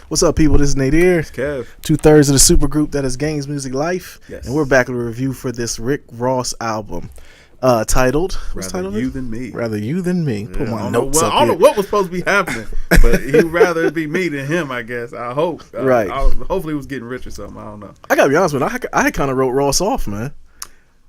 What's up, people? This is Nadir. It's Kev. 2/3 of the super group that is GamesMusicLyfe. Yes. And we're back with a review for this Rick Ross album titled... What's Rather titled? You Than Me. Rather You Than Me. Put my notes up I don't know here. what was supposed to be happening, but he'd rather it be me than him, I guess. I hope. Right. Hopefully he was getting rich or something. I don't know. I gotta be honest with you. I kind of wrote Ross off, man.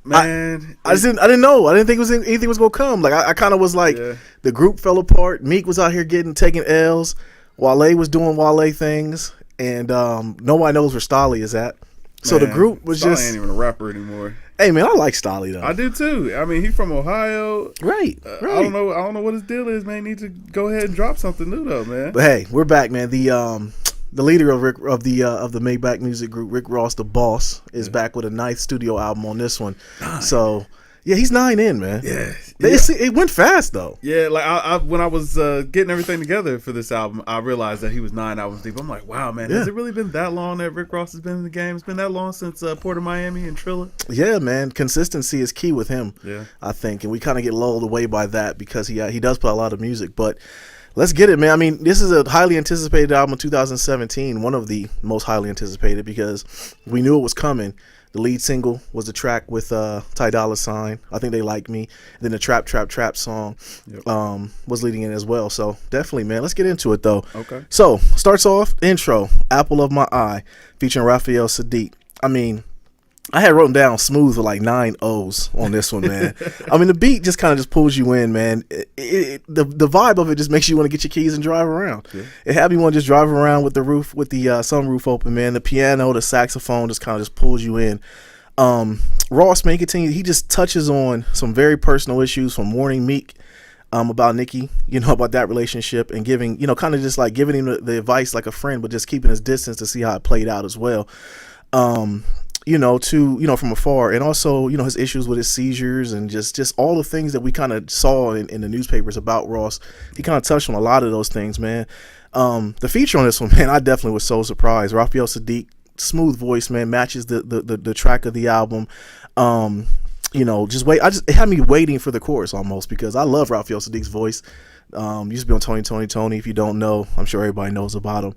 Man. I didn't know. I didn't think anything was going to come. Like, I kind of was like, the group fell apart. Meek was out here taking L's. Wale was doing Wale things. And nobody knows where Stolly is at. So the group was Stolly just... ain't even a rapper anymore. Hey, man, I like Stolly, though. I do, too. I mean, he's from Ohio. Right. I don't know what his deal is, man. He need to go ahead and drop something new, though, man. But hey, we're back, man. The leader of the Maybach music group, Rick Ross, the boss, is back with a ninth studio album on this one. 9. So, yeah, he's 9 in, man. Yeah. It went fast, though. Yeah, like I when I was getting everything together for this album, I realized that he was 9 albums deep. I'm like, wow, man, has it really been that long that Rick Ross has been in the game? It's been that long since Port of Miami and Trilla? Yeah, man. Consistency is key with him, I think. And we kind of get lulled away by that because he does play a lot of music. But let's get it, man. I mean, this is a highly anticipated album in 2017, one of the most highly anticipated because we knew it was coming. The lead single was the track with Ty Dolla $ign. I Think They Like Me. And then the Trap song was leading in as well. So definitely, man. Let's get into it, though. Okay. So starts off, intro, Apple of My Eye, featuring Raphael Sadiq. I mean, I had written down smooth with like 9 O's on this one, man. I mean, the beat just kind of just pulls you in, man. The vibe of it just makes you want to get your keys and drive around. Yeah. It had me want to just drive around with the sunroof open, man. The piano, the saxophone just kind of just pulls you in. Ross, man, he just touches on some very personal issues from warning Meek about Nicki, about that relationship and giving, kind of just like giving him the advice like a friend, but just keeping his distance to see how it played out as well. From afar, and also, his issues with his seizures and just all the things that we kind of saw in the newspapers about Ross. He kind of touched on a lot of those things, man. The feature on this one, man, I definitely was so surprised. Raphael Sadiq, smooth voice, man, matches the track of the album. It had me waiting for the chorus almost because I love Raphael Sadiq's voice. Used to be on Tony. If you don't know, I'm sure everybody knows about him.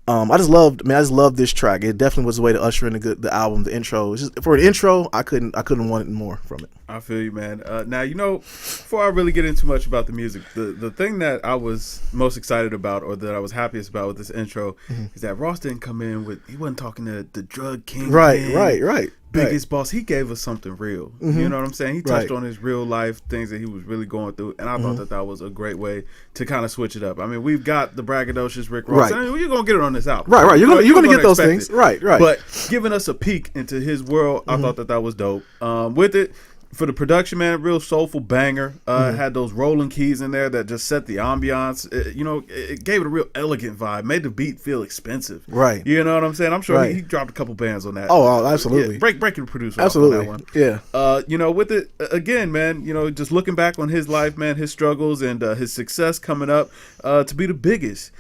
I just loved this track. It definitely was a way to usher in the album, the intro. For an intro, I couldn't want it more from it. I feel you, man. Now, before I really get into much about the music, the thing that I was most excited about, or that I was happiest about with this intro, is that Ross didn't come in he wasn't talking to the drug king. Right. Biggest boss. He gave us something real. You know what I'm saying? He touched on his real life things that he was really going through, and I thought that was a great way to kind of switch it up. I mean, we've got the braggadocious Rick Ross. Right. I mean, you're gonna get it on this album. Right. You're gonna get those things. It. Right. But giving us a peek into his world, I thought that was dope. With it. For the production, man, real soulful banger. Had those rolling keys in there that just set the ambiance. It gave it a real elegant vibe. Made the beat feel expensive. Right. You know what I'm saying? I'm sure he dropped a couple bands on that. Oh, absolutely. Yeah, breaking the producer. Absolutely. On that one. Yeah. With it again, man. Just looking back on his life, man, his struggles and his success coming up to be the biggest.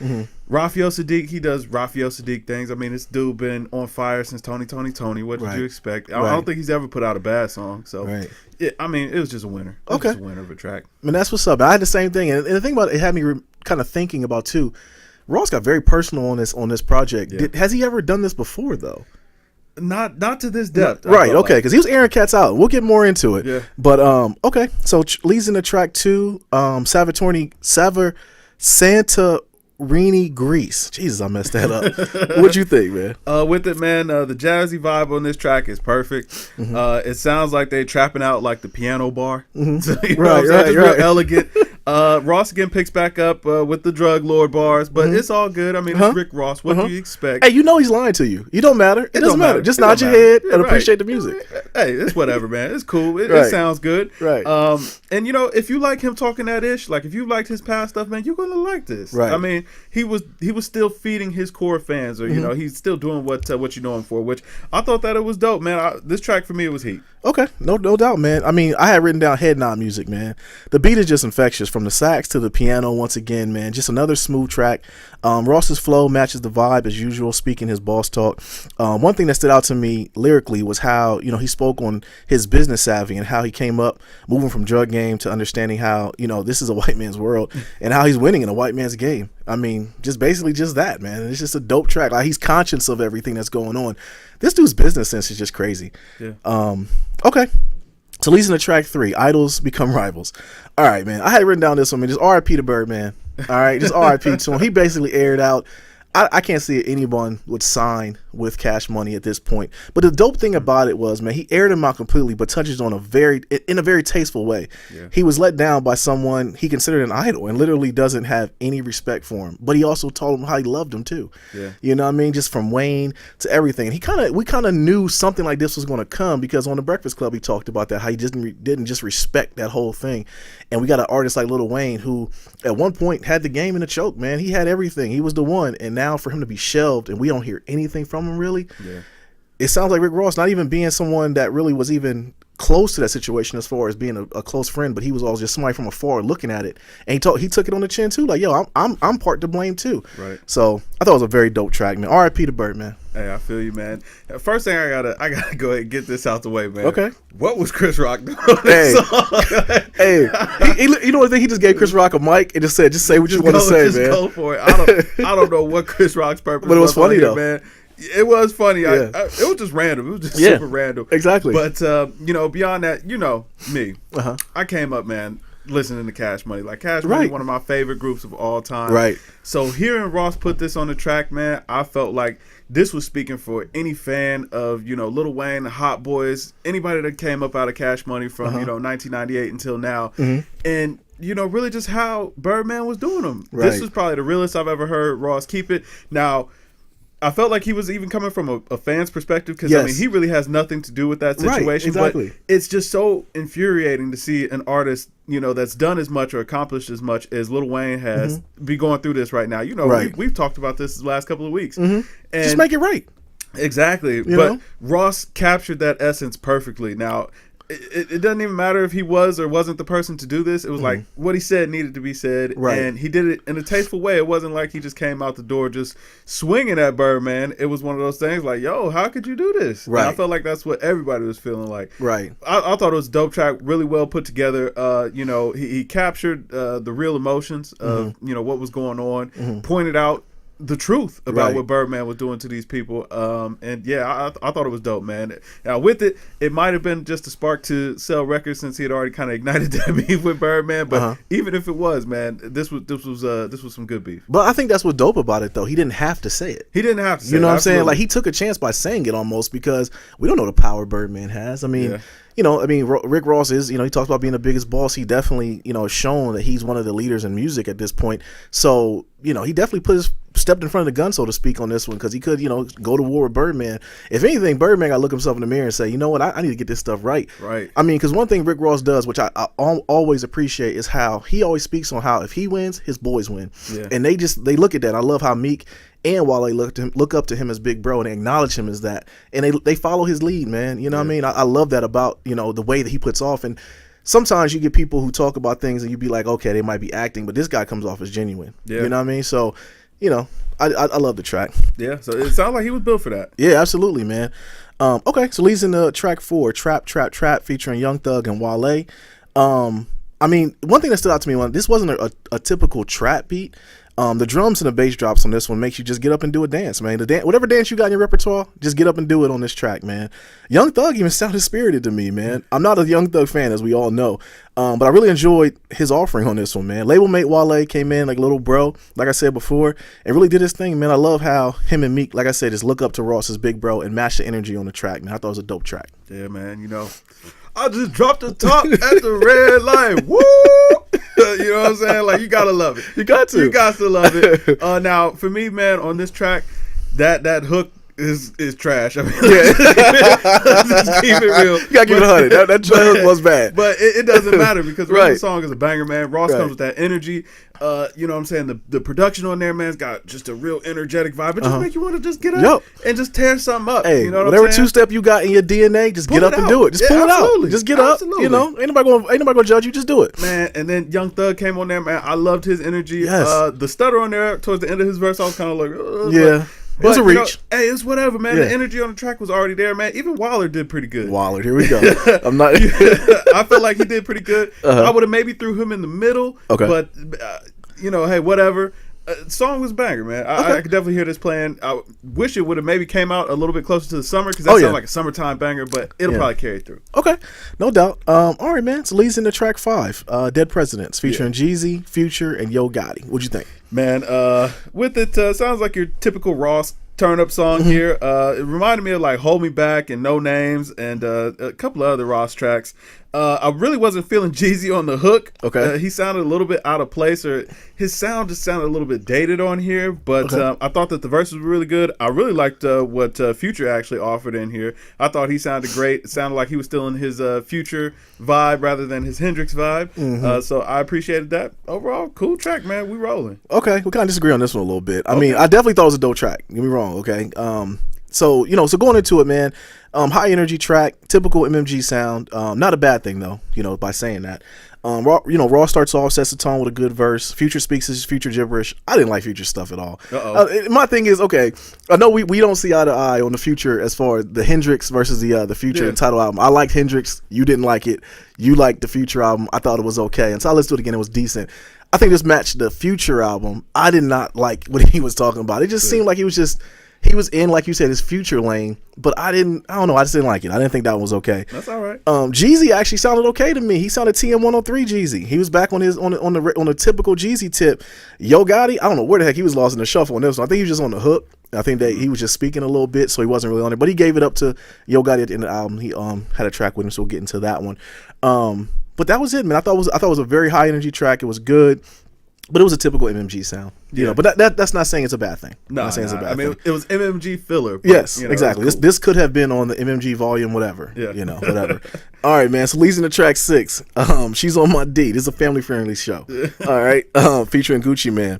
Raphael Sadiq, he does Raphael Sadiq things. I mean, this dude been on fire since Tony. What did you expect? I don't think he's ever put out a bad song. So, it was just a winner. It was just a winner of a track. I mean, that's what's up. I had the same thing. And the thing about it had me kind of thinking about, too, Ross got very personal on this project. Yeah. Has he ever done this before, though? Not to this depth. Right, okay, because he was airing cats out. We'll get more into it. Yeah. But, okay, so leads into track 2, Santa Rini Grease. Jesus, I messed that up. What'd you think, man? With it, man, the jazzy vibe on this track is perfect. It sounds like they trapping out like the piano bar. So, right. Real elegant. Ross again picks back up with the drug lord bars, but it's all good. I mean, it's Rick Ross. What do you expect? Hey, he's lying to you. It don't matter. It doesn't matter. Just nod your head and appreciate the music. Hey, it's whatever, man. It's cool. It sounds good. Right. And if you like him talking that ish, like if you liked his past stuff, man, you're gonna like this. Right. I mean, he was still feeding his core fans, or he's still doing what you know him for. Which I thought that it was dope, man. This track for me, it was heat. Okay, no doubt, man. I mean, I had written down head nod music, man. The beat is just infectious from the sax to the piano. Once again, man, just another smooth track. Ross's flow matches the vibe as usual, speaking his boss talk. One thing that stood out to me lyrically was how he spoke on his business savvy and how he came up moving from drug game to understanding how this is a white man's world and how he's winning in a white man's game. I mean, just basically just that, man. It's just a dope track. Like, he's conscious of everything that's going on. This dude's business sense is just crazy. Yeah. Okay. So leads into track 3, Idols Become Rivals. All right, man. I had written down this one, man. Just R.I.P. to Birdman. All right, just R.I.P. to him. He basically aired out. I can't see anyone would sign with Cash Money at this point. But the dope thing about it was, man, he aired him out completely, but touches on in a very tasteful way. Yeah. He was let down by someone he considered an idol and literally doesn't have any respect for him. But he also told him how he loved him too. Yeah. You know what I mean? Just from Wayne to everything. And we kind of knew something like this was going to come, because on the Breakfast Club he talked about that, how he didn't just respect that whole thing. And we got an artist like Lil Wayne who at one point had the game in a choke, man. He had everything. He was the one. And now for him to be shelved and we don't hear anything from him really, it sounds like Rick Ross not even being someone that really was even close to that situation as far as being a close friend, but he was always just somebody from afar looking at it, and he took it on the chin too, like, yo, I'm part to blame too. Right. So I thought it was a very dope track, man. R.I.P. to Birdman. Hey, I feel you, man. First thing I gotta go ahead and get this out the way, man. Okay. What was Chris Rock doing on this song? Hey, you know what? He just gave Chris Rock a mic and just said, just say what you want to say, man. Go for it. I don't know what Chris Rock's purpose was. But it was funny though, man. It was funny. Yeah. It was just random. It was just super random. Exactly. But beyond that, me. I came up, man, listening to Cash Money. Like, Cash Money, one of my favorite groups of all time. Right. So hearing Ross put this on the track, man, I felt like this was speaking for any fan of, Lil Wayne, Hot Boys, anybody that came up out of Cash Money from, 1998 until now. And really just how Birdman was doing them. Right. This was probably the realest I've ever heard Ross keep it. Now, I felt like he was even coming from a fan's perspective, because I mean, he really has nothing to do with that situation. Right, exactly. But it's just so infuriating to see an artist, that's done as much or accomplished as much as Lil Wayne has be going through this right now. We've talked about this the last couple of weeks. And just make it right. Exactly. But Ross captured that essence perfectly. Now, it doesn't even matter if he was or wasn't the person to do this. It was like what he said needed to be said, and he did it in a tasteful way. It wasn't like he just came out the door just swinging at Birdman. It was one of those things like, yo, how could you do this? Right. And I felt like that's what everybody was feeling like. Right. I thought it was a dope track, really well put together. He captured the real emotions of what was going on, pointed out the truth about what Birdman was doing to these people. I thought it was dope, man. Now with it might have been just a spark to sell records, since he had already kind of ignited that beef with Birdman. But even if it was, man, this was some good beef. But I think that's what's dope about it, though. He didn't have to say it. He didn't have to say it. You know what I'm saying? Like, he took a chance by saying it almost, because we don't know the power Birdman has. I mean, Rick Ross is, he talks about being the biggest boss. He definitely, shown that he's one of the leaders in music at this point. So, he definitely stepped in front of the gun, so to speak, on this one, because he could, go to war with Birdman. If anything, Birdman got to look himself in the mirror and say, you know what, I need to get this stuff right. Right. I mean, because one thing Rick Ross does, which I always appreciate, is how he always speaks on how if he wins, his boys win. Yeah. And they look at that. I love how Meek and Wale look up to him as big bro and acknowledge him as that. And they follow his lead, man. You know what I mean? I love that about, the way that he puts off. And sometimes you get people who talk about things and you be like, okay, they might be acting, but this guy comes off as genuine. Yeah. You know what I mean? So, I love the track. Yeah, so it sounds like he was built for that. Yeah, absolutely, man. Okay, so leads into track 4, Trap, Trap, Trap, featuring Young Thug and Wale. I mean, one thing that stood out to me, this wasn't a typical trap beat. The drums and the bass drops on this one makes you just get up and do a dance, man. Whatever dance you got in your repertoire, just get up and do it on this track, man. Young Thug even sounded spirited to me, man. I'm not a Young Thug fan, as we all know, but I really enjoyed his offering on this one, man. Label mate Wale came in like little bro, like I said before, and really did his thing, man. I love how him and Meek, like I said, just look up to Ross as big bro and match the energy on the track, man. I thought it was a dope track. Yeah, man, I just dropped the top at the red light. Woo! You know what I'm saying? Like, you gotta love it. You got to. You got to love it. Now, for me, man, on this track, that hook is trash. I mean, just keep it real. You gotta keep it 100. That hook was bad. But it doesn't matter, because the song is a banger, man. Ross comes with that energy. You know what I'm saying? The production on there, man's got just a real energetic vibe. It just make you want to just get up and just tear something up. Hey, you know what whatever I'm saying? two-step you got in your DNA, just get up and do it. Just pull it out. Just get up. Ain't nobody gonna judge you. Just do it, man. And then Young Thug came on there, man. I loved his energy. Yes. The stutter on there towards the end of his verse, I was kind of like, yeah. But, it's a reach. Hey, it's whatever, man. Yeah. The energy on the track was already there, man. Even Waller did pretty good. Waller, here we go. I'm not. I felt like he did pretty good. I would have maybe threw him in the middle. Okay. But hey, whatever. Song was a banger, man. Okay. I could definitely hear this playing. I wish it would have maybe came out a little bit closer to the summer because that sounds like a summertime banger, but it'll probably carry through. Okay, no doubt. All right, man. So leads into track 5, Dead Presidents, featuring Jeezy, Future, and Yo Gotti. What'd you think? Man, with it, sounds like your typical Ross turn-up song here. It reminded me of like Hold Me Back and No Names and a couple of other Ross tracks. I really wasn't feeling Jeezy on the hook. Okay. He sounded a little bit out of place, or his sound just sounded a little bit dated on here, but I thought that the verses were really good. I really liked what Future actually offered in here. I thought he sounded great. It sounded like he was still in his Future vibe rather than his Hendrix vibe. So I appreciated that. Overall, cool track, man. We rolling. Okay, we kind of disagree on this one a little bit. I mean, I definitely thought it was a dope track. Get me wrong, okay? So going into it, man, high energy track, typical MMG sound. Not a bad thing though, by saying that. Raw starts off, sets the tone with a good verse. Future speaks his Future gibberish. I didn't like Future stuff at all. My thing is, okay, I know we don't see eye to eye on the Future as far as the Hendrix versus the Future title album. I liked Hendrix. You didn't like it. You liked the Future album. I thought it was okay. And so I listened to it again. It was decent. I think this matched the Future album. I did not like what he was talking about. It just seemed like he was in, like you said, his Future lane, but I don't know, I just didn't like it. I didn't think that one was okay. That's all right. Jeezy actually sounded okay to me. He sounded TM103 Jeezy. He was back on the typical Jeezy tip. Yo Gotti, I don't know where the heck he was lost in the shuffle on this one. I think he was just on the hook. I think that he was just speaking a little bit, so he wasn't really on it. But he gave it up to Yo Gotti at the end of the album. He had a track with him, so we'll get into that one. But that was it, man. I thought it was a very high energy track. It was good. But it was a typical MMG sound, But that's not saying it's a bad thing. No, not saying it's a bad thing. It was MMG filler. But, yes, exactly. Cool. This could have been on the MMG volume, whatever. Yeah. Whatever. All right, man. So leads into track 6. She's on My D. This is a family friendly show. All right. Featuring Gucci Man.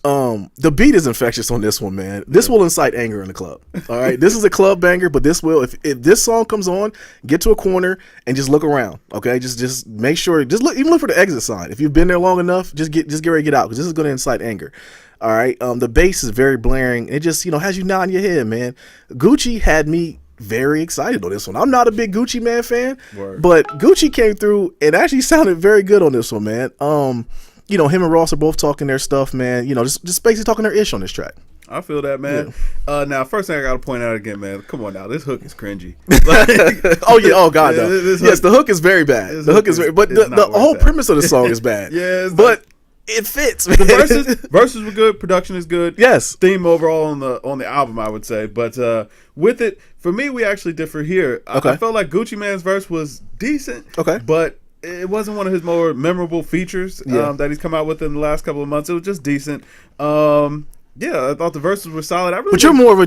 The beat is infectious on this one, man. This will incite anger in the club. All right, this is a club banger, but this will, if this song comes on, get to a corner and just look around. Okay, just make sure, just look for the exit sign. If you've been there long enough, just get ready to get out because this is going to incite anger. All right, the bass is very blaring. It just has you nodding your head, man. Gucci had me very excited on this one. I'm not a big Gucci Man fan, but Gucci came through and actually sounded very good on this one, man. Him and Ross are both talking their stuff, man. Just basically talking their ish on this track. I feel that, man. Yeah. Now, first thing I got to point out again, man. Come on now, this hook is cringy. Oh God, no. Yes, the hook is very bad. The hook is very, but the whole premise of the song is bad. But it fits. Man. The verses were good. Production is good. Yes. Theme overall on the album, I would say. But with it, for me, we actually differ here. I felt like Gucci Mane's verse was decent. Okay. But it wasn't one of his more memorable features that he's come out with in the last couple of months. It was just decent. I thought the verses were solid. But you're more of a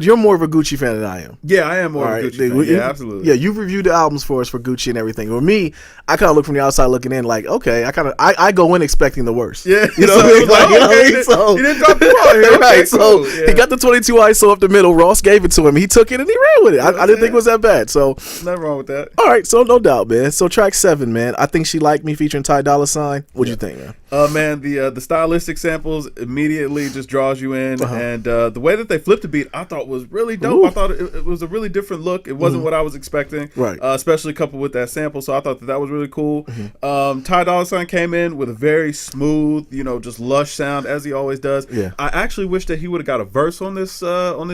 Gucci fan than I am. Yeah, I am more of a Gucci fan. Yeah, absolutely. Yeah, you've reviewed the albums for us for Gucci and everything. For me, I kind of look from the outside looking in like, okay, I go in expecting the worst. Yeah, you know what I mean? So he didn't drop the ball here. Okay, right, cool. So he got the 22 ISO up the middle. Ross gave it to him. He took it and he ran with it. I didn't think it was that bad. So nothing wrong with that. All right, so no doubt, man. So track 7, man. I Think She Liked Me featuring Ty Dolla $ign. What'd you think, man? Man, the stylistic samples immediately just draws you in, and the way that they flipped the beat, I thought was really dope. Ooh. I thought it was a really different look. It wasn't what I was expecting, right? Especially coupled with that sample. So I thought that was really cool. Ty Dolla $ign came in with a very smooth, just lush sound as he always does. Yeah. I actually wish that he would have got a verse on this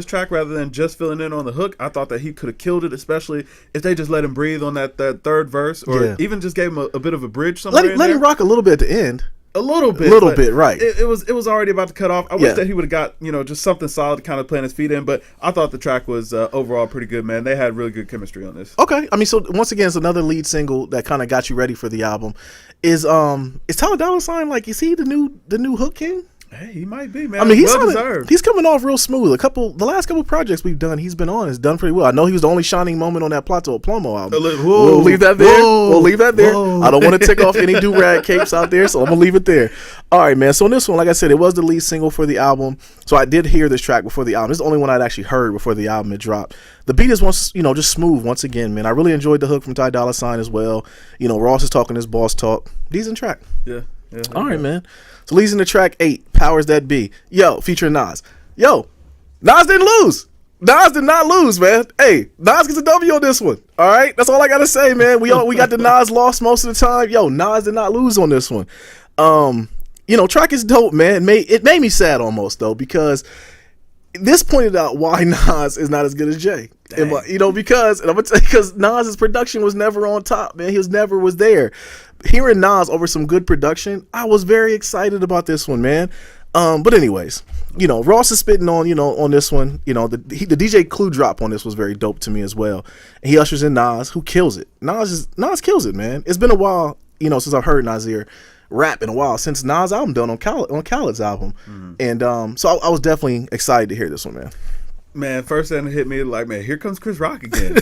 track rather than just filling in on the hook. I thought that he could have killed it, especially if they just let him breathe on that third verse, or even just gave him a bit of a bridge somewhere. Let him rock a little bit at the end. A little bit, right. It was already about to cut off. I wish that he would have got, just something solid to kind of plant his feet in, but I thought the track was overall pretty good, man. They had really good chemistry on this. Okay. I mean, so once again, it's another lead single that kind of got you ready for the album. Is Ty Dolla $ign, like, is he the new Hook King? Hey, he might be, man. I mean, he's coming off real smooth. The last couple projects we've done, he's been on, has done pretty well. I know he was the only shining moment on that Plato Plomo album. We'll leave that there. We'll leave that there. I don't want to tick off any do-rag capes out there, so I'm going to leave it there. All right, man. So on this one, like I said, it was the lead single for the album. So I did hear this track before the album. This is the only one I'd actually heard before the album had dropped. The beat is just smooth once again, man. I really enjoyed the hook from Ty Dolla $ign as well. Ross is talking his boss talk. Decent track. Yeah. All right, man. So leads into track 8, Powers That Be. Yo, featuring Nas. Yo, Nas didn't lose. Nas did not lose, man. Hey, Nas gets a W on this one. All right, that's all I gotta say, man. We got the Nas loss most of the time. Yo, Nas did not lose on this one. track is dope, man. It made me sad almost though, because this pointed out why Nas is not as good as Jay. Because Nas's production was never on top, man. He was there. Hearing Nas over some good production, I was very excited about this one, man. But anyways, Ross is spitting on this one. The DJ Clue drop on this was very dope to me as well. And he ushers in Nas, who kills it. Nas kills it, man. It's been a while, since I've heard Nasir rap in a while, since Nas' album done on Khaled's album. And so I was definitely excited to hear this one, man. Man, first thing that hit me, like, man, here comes Chris Rock again.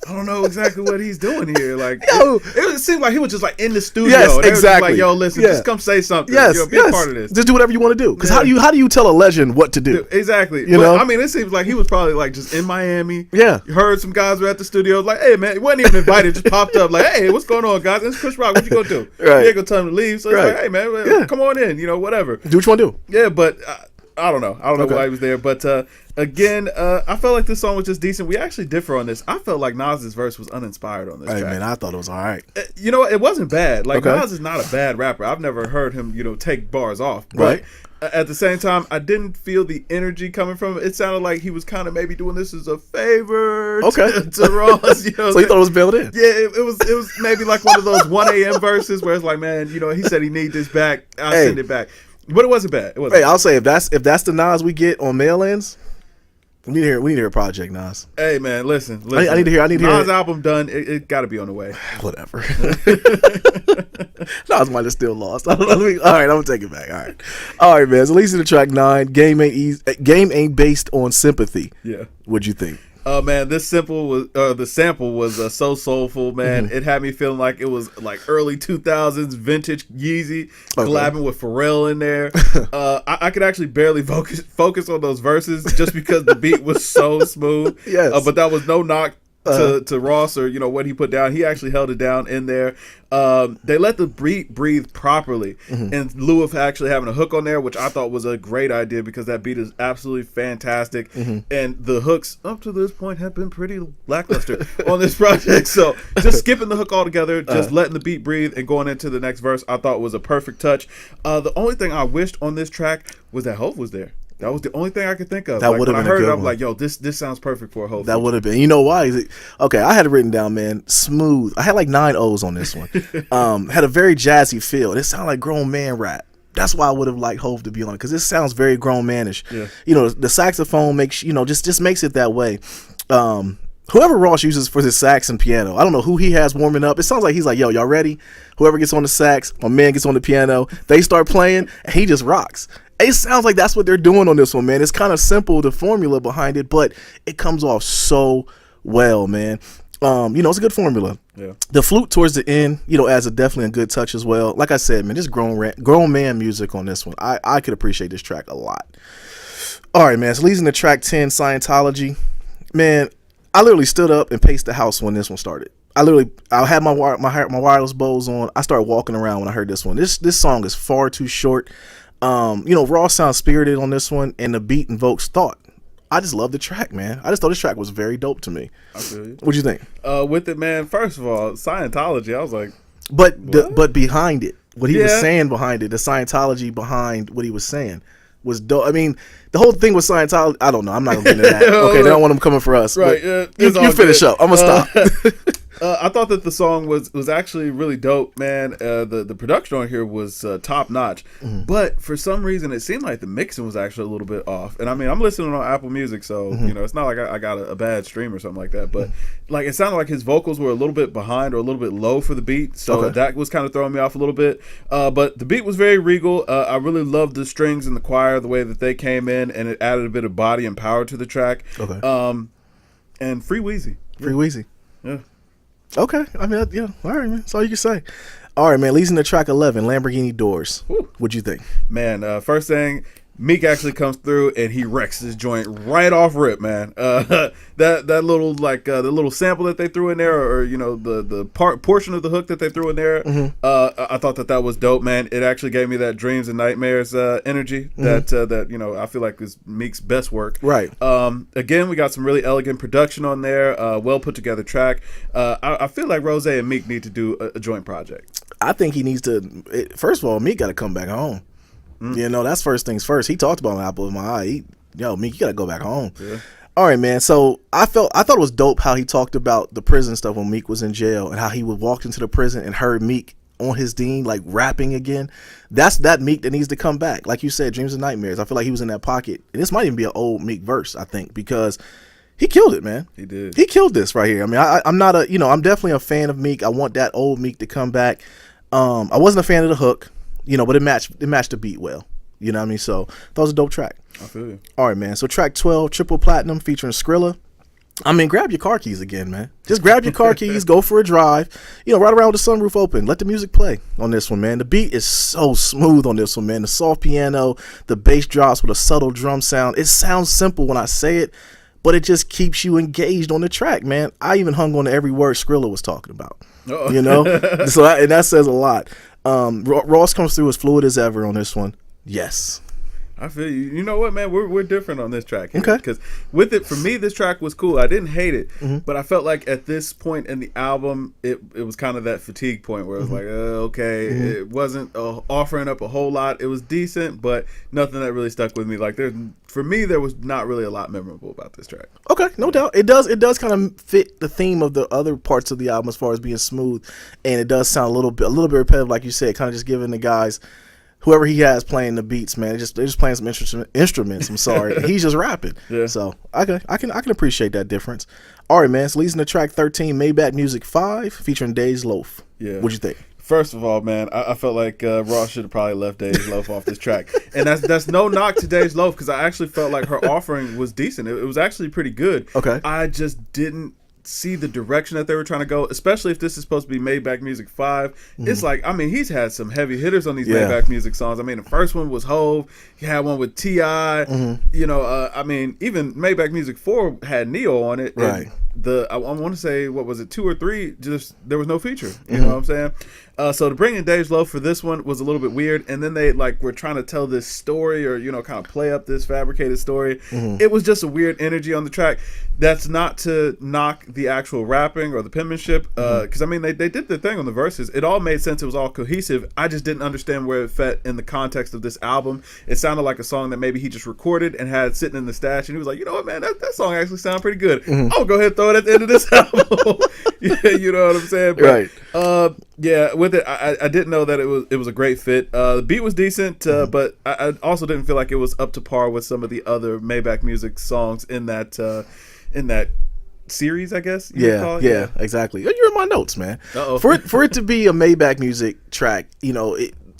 I don't know exactly what he's doing here. Like, it seemed like he was just like in the studio. Yes, and exactly. Like, yo, listen, just come say something. Yes, be a part of this. Just do whatever you want to do. Because how do you tell a legend what to do? Exactly. I mean, it seems like he was probably like just in Miami. Yeah. You heard some guys were at the studio, like, hey man, he wasn't even invited, just popped up, like, hey, what's going on, guys? It's Chris Rock. What you gonna do? Right. You ain't gonna tell him to leave. So it's like, hey man, come on in. Whatever. Do what you want to do. Yeah, but. I don't know. Why he was there. But again, I felt like this song was just decent. We actually differ on this. I felt like Nas's verse was uninspired on this track. Man, I thought it was all right. It wasn't bad. Like, Nas is not a bad rapper. I've never heard him, take bars off. But at the same time, I didn't feel the energy coming from him. It sounded like he was kind of maybe doing this as a favor to Ross. So you thought it was built in? Yeah, it was maybe like one of those 1 a.m. verses where it's like, man, he said he need this back. I'll send it back. But it wasn't bad. I'll say if that's the Nas we get on mail-ins, we need to hear a project, Nas. Hey man, listen. I need to hear. Nas' album done. It got to be on the way. Whatever. Nas might have still lost. All right, I'm gonna take it back. All right, man. So Lisa to track 9. Game ain't based on sympathy. Yeah. What'd you think? Man, the sample was so soulful, man. It had me feeling like it was like early 2000s vintage Yeezy collabing with Pharrell in there. I could actually barely focus on those verses just because the beat was so smooth. Yes. But that was no knock to Ross or what he put down. He actually held it down in there. They let the beat breathe properly in lieu of actually having a hook on there, which I thought was a great idea because that beat is absolutely fantastic. And the hooks up to this point have been pretty lackluster on this project. So just skipping the hook altogether, just letting the beat breathe and going into the next verse, I thought was a perfect touch. The only thing I wished on this track was that Hov was there. That was the only thing I could think of. That would have been a good one. I'm like, yo, this sounds perfect for a whole. That would have been. You know why? Okay, I had it written down, man. Smooth. I had like 9 O's on this one. Had a very jazzy feel. It sounded like grown man rap. That's why I would have liked Hov to be on it, because it sounds very grown manish. Yeah. The saxophone makes just makes it that way. Whoever Ross uses for his sax and piano, I don't know who he has warming up. It sounds like he's like, yo, y'all ready? Whoever gets on the sax, my man gets on the piano, they start playing, and he just rocks. It sounds like that's what they're doing on this one, man. It's kind of simple, the formula behind it, but it comes off so well, man. It's a good formula. Yeah. The flute towards the end, adds definitely a good touch as well. Like I said, man, just grown man music on this one. I could appreciate this track a lot. All right, man. So leading to track 10, Scientology. Man, I literally stood up and paced the house when this one started. I had my wireless Bose on. I started walking around when I heard this one. This song is far too short. Ross sounds spirited on this one, and the beat invokes thought. I just love the track, man. I just thought this track was very dope to me. I feel you. What'd you think? With it, man, first of all, Scientology, I was like, but behind it, what he was saying behind it, the Scientology behind what he was saying was dope. I mean, the whole thing with Scientology, I don't know. I'm not going to get into that. Okay, they don't want them coming for us. Right. You finish up. I'm going to stop. I thought that the song was actually really dope, man. The production on here was top notch, but for some reason it seemed like the mixing was actually a little bit off. And I mean, I'm listening on Apple Music, so it's not like I got a bad stream or something like that. But like, it sounded like his vocals were a little bit behind or a little bit low for the beat, so that was kind of throwing me off a little bit. But the beat was very regal. I really loved the strings and the choir, the way that they came in, and it added a bit of body and power to the track. And Free Weezy. Free Weezy. Yeah. Okay, I mean, yeah, all right, man. That's all you can say. All right, man. Leading to track 11, Lamborghini Doors. Woo. What'd you think? Man, first thing, Meek actually comes through and he wrecks his joint right off rip, man. That little the little sample that they threw in there, or the portion of the hook that they threw in there, I thought that was dope, man. It actually gave me that Dreams and Nightmares energy that I feel like is Meek's best work. Right. Again, we got some really elegant production on there, well put together track. I feel like Rose and Meek need to do a joint project. I think he needs to. First of all, Meek got to come back home. You know, that's first things first. He talked about an apple of my eye. Meek, you got to go back home. Yeah. All right, man. So I thought it was dope how he talked about the prison stuff when Meek was in jail and how he would walk into the prison and heard Meek on his dean, like rapping again. That's that Meek that needs to come back. Like you said, Dreams and Nightmares. I feel like he was in that pocket. And this might even be an old Meek verse, I think, because he killed it, man. He did. He killed this right here. I mean, I'm not a, I'm definitely a fan of Meek. I want that old Meek to come back. I wasn't a fan of the hook, but it matched the beat well. You know what I mean? So that was a dope track. I feel you. All right, man. So track 12, Triple Platinum featuring Skrilla. I mean, grab your car keys again, man. Just grab your car keys, go for a drive, right around with the sunroof open. Let the music play on this one, man. The beat is so smooth on this one, man. The soft piano, the bass drops with a subtle drum sound. It sounds simple when I say it, but it just keeps you engaged on the track, man. I even hung on to every word Skrilla was talking about. So and that says a lot. Ross comes through as fluid as ever on this one. Yes. I feel you. You know what, man? We're different on this track. Okay. Because with it, for me, this track was cool. I didn't hate it, but I felt like at this point in the album, it was kind of that fatigue point where it was like, okay, it wasn't offering up a whole lot. It was decent, but nothing that really stuck with me. Like for me, there was not really a lot memorable about this track. Okay, no doubt. It does kind of fit the theme of the other parts of the album as far as being smooth, and it does sound a little bit repetitive, like you said, kind of just giving the guys, whoever he has playing the beats, man, they're just playing some instruments. I'm sorry, he's just rapping. Yeah. So I can appreciate that difference. All right, man. So leads into track 13, Maybach Music 5, featuring Dej Loaf. Yeah. What'd you think? First of all, man, I felt like Ross should have probably left Dej Loaf off this track, and that's no knock to Dej Loaf because I actually felt like her offering was decent. It was actually pretty good. Okay. I just didn't see the direction that they were trying to go, especially if this is supposed to be Maybach Music 5. It's like, I mean, he's had some heavy hitters on these Maybach Music songs. I mean, the first one was Hove. He had one with T.I. I mean, even Maybach Music 4 had Neo on it. Right. I want to say, what was it, 2 or 3? Just there was no feature. You know what I'm saying? So to bring in Dej Loaf for this one was a little bit weird. And then they were trying to tell this story or kind of play up this fabricated story. It was just a weird energy on the track. That's not to knock the actual rapping or the penmanship, because I mean they did their thing on the verses. It all made sense. It was all cohesive. I just didn't understand where it fit in the context of this album. It sounded like a song that maybe he just recorded and had sitting in the stash, and he was like, you know what, man, that song actually sounds pretty good. I'll go ahead and throw it at the end of this album. You know what I'm saying? But, right. Yeah, with it, I didn't know that it was a great fit. The beat was decent, but I also didn't feel like it was up to par with some of the other Maybach Music songs in that series, I guess. Yeah, exactly. You're in my notes, man. For it to be a Maybach Music track,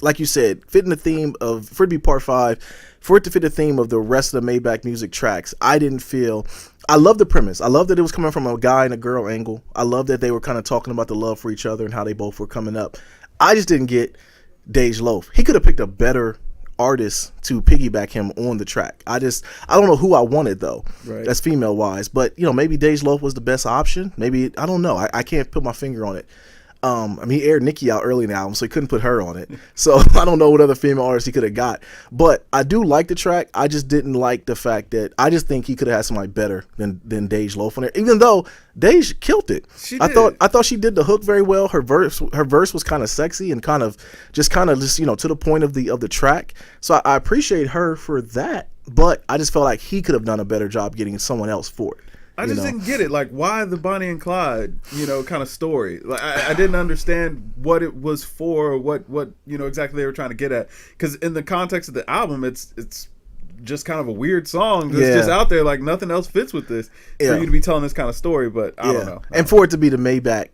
like you said, fitting the theme of, for it to be part 5, for it to fit the theme of the rest of the Maybach Music tracks, I love the premise. I love that it was coming from a guy and a girl angle. I love that they were kind of talking about the love for each other and how they both were coming up. I just didn't get Dej Loaf. He could have picked a better artist to piggyback him on the track. I don't know who I wanted though. Right. That's female wise, but maybe Dej Loaf was the best option. Maybe, I don't know. I can't put my finger on it. I mean, he aired Nicki out early in the album, so he couldn't put her on it. So I don't know what other female artists he could have got. But I do like the track. I just didn't like the fact that I just think he could have had somebody better than Dej Loaf on there. Even though Dej killed it. I thought she did the hook very well. Her verse was kind of sexy and kind of just to the point of the track. So I appreciate her for that. But I just felt like he could have done a better job getting someone else for it. I just didn't get it. Like, why the Bonnie and Clyde, kind of story? Like, I didn't understand what it was for, what exactly they were trying to get at. Because in the context of the album, it's just kind of a weird song that's just out there. Like, nothing else fits with this for you to be telling this kind of story. But I don't know. And for it to be the Maybach,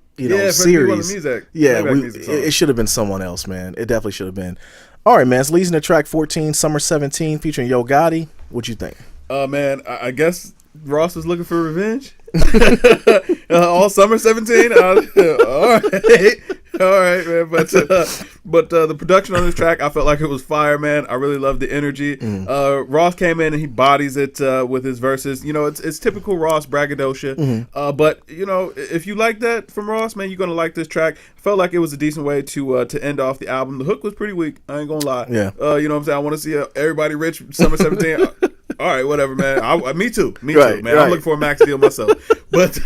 series, music it should have been someone else, man. It definitely should have been. All right, man. So leads into track 14, Summer 17, featuring Yo Gotti. What you think? Man, I guess Ross was looking for revenge. All summer 17. All right, man. But the production on this track, I felt like it was fire, man. I really loved the energy. Ross came in and he bodies it with his verses. It's typical Ross braggadocio. But if you like that from Ross, man, you're gonna like this track. I felt like it was a decent way to end off the album. The hook was pretty weak. I ain't gonna lie. Yeah. You know what I'm saying? I want to see everybody rich summer 17. All right, whatever, man. Me too, man. Right. I'm looking for a max deal myself. But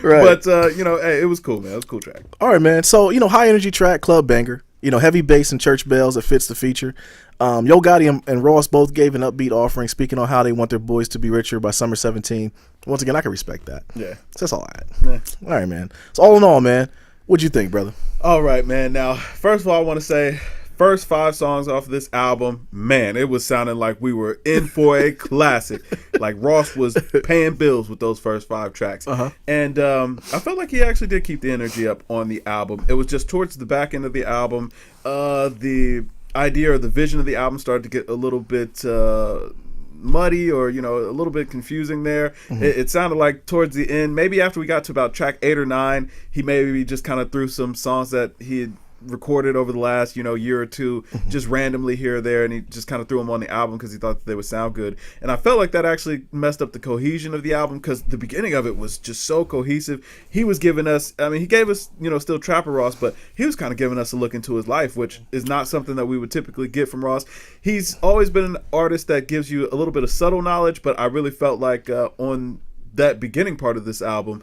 Right. But hey, it was cool, man. It was a cool track. All right, man. So, high energy track, club banger. Heavy bass and church bells that fits the feature. Yo Gotti and Ross both gave an upbeat offering, speaking on how they want their boys to be richer by summer 17. Once again, I can respect that. Yeah. So that's all I had. Yeah. All right, man. So all in all, man, what'd you think, brother? All right, man. Now, first of all, I want to say, first 5 songs off of this album, man, it was sounding like we were in for a classic. Like Ross was paying bills with those first 5 tracks. And I felt like he actually did keep the energy up on the album. It was just towards the back end of the album, the idea or the vision of the album started to get a little bit muddy or, a little bit confusing there. It sounded like towards the end, maybe after we got to about track 8 or 9, he maybe just kind of threw some songs that he had recorded over the last year or two just randomly here or there, and he just kind of threw them on the album because he thought that they would sound good. And I felt like that actually messed up the cohesion of the album, because the beginning of it was just so cohesive. He was giving us, he gave us still Trapper Ross, but he was kind of giving us a look into his life, which is not something that we would typically get from Ross. He's always been an artist that gives you a little bit of subtle knowledge, but I really felt like on that beginning part of this album,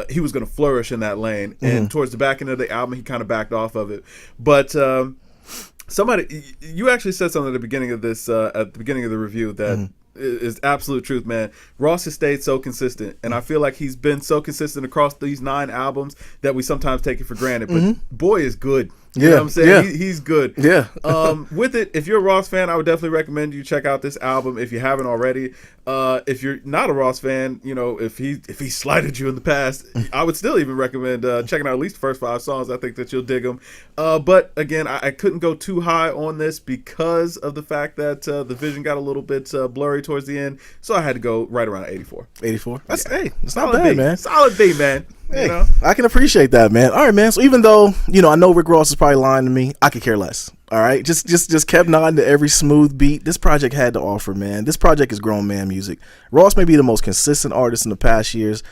he was going to flourish in that lane, and towards the back end of the album, he kind of backed off of it. But you actually said something at the beginning of this, at the beginning of the review, that is absolute truth, man. Ross has stayed so consistent, and I feel like he's been so consistent across these 9 albums that we sometimes take it for granted. But boy is good. You know what I'm saying? Yeah. He's good. Yeah. With it, if you're a Ross fan, I would definitely recommend you check out this album if you haven't already. If you're not a Ross fan, if he slighted you in the past, I would still even recommend checking out at least the first 5 songs. I think that you'll dig them. But again, I couldn't go too high on this because of the fact that the vision got a little bit blurry towards the end. So I had to go right around 84. 84. That's Yeah. Hey, it's not Solid bad, B. man. Solid B, man. Hey, I can appreciate that, man. All right, man. So even though I know Rick Ross is probably lying to me, I could care less. All right, just kept nodding to every smooth beat this project had to offer, man. This project is grown man music. Ross may be the most consistent artist in the past years,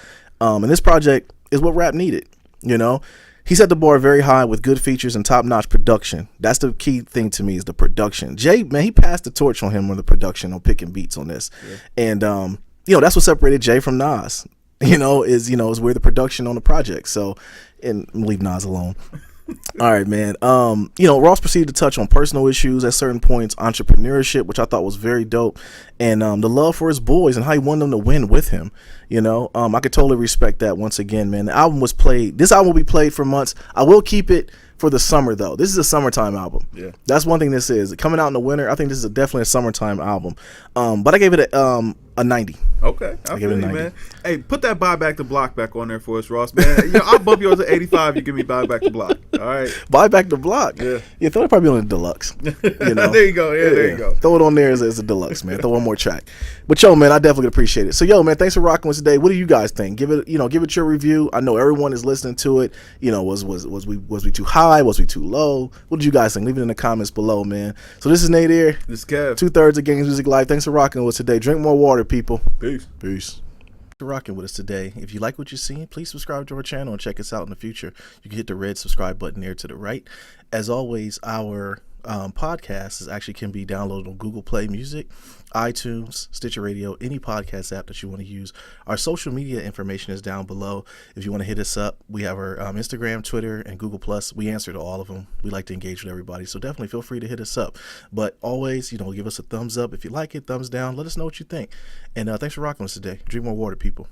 and this project is what rap needed. He set the bar very high with good features and top-notch production. That's the key thing to me, is the production. Jay, man, he passed the torch on him on the production, on picking beats on this, and that's what separated Jay from Nas. Is where the production on the project. So, and leave Nas alone. All right, man. Ross proceeded to touch on personal issues at certain points, entrepreneurship, which I thought was very dope, and the love for his boys and how he wanted them to win with him. I could totally respect that. Once again, man, the album was played. This album will be played for months. I will keep it for the summer, though. This is a summertime album. Yeah, that's one thing this is. Coming out in the winter, I think this is definitely a summertime album. But I gave it a 90. Okay, I give it a feel you, 90. man. Hey, put that Buy Back the Block back on there for us, Ross, man. I'll bump yours at 85. You give me Buy Back the Block. All right. Buy Back the Block. Yeah. Throw it probably on a deluxe. There you go. Yeah, there you go. Throw it on there as a deluxe, man. Throw one more track. But yo, man, I definitely appreciate it. So yo, man, thanks for rocking with us today. What do you guys think? Give it your review. I know everyone is listening to it. Was we too high? Was we too low? What did you guys think? Leave it in the comments below, man. So this is Nate here. This is Kev. 2/3 of Games Music Life. Thanks for rocking with us today. Drink more water, people. Peace. Peace. For rocking with us today. If you like what you're seeing, please subscribe to our channel and check us out in the future. You can hit the red subscribe button there to the right. As always, our podcast can be downloaded on Google Play Music, iTunes, Stitcher Radio, any podcast app that you want to use. Our social media information is down below. If you want to hit us up, we have our Instagram, Twitter, and Google Plus. We answer to all of them. We like to engage with everybody, so definitely feel free to hit us up. But always, give us a thumbs up if you like it, thumbs down. Let us know what you think. And thanks for rocking with us today. Drink more water, people.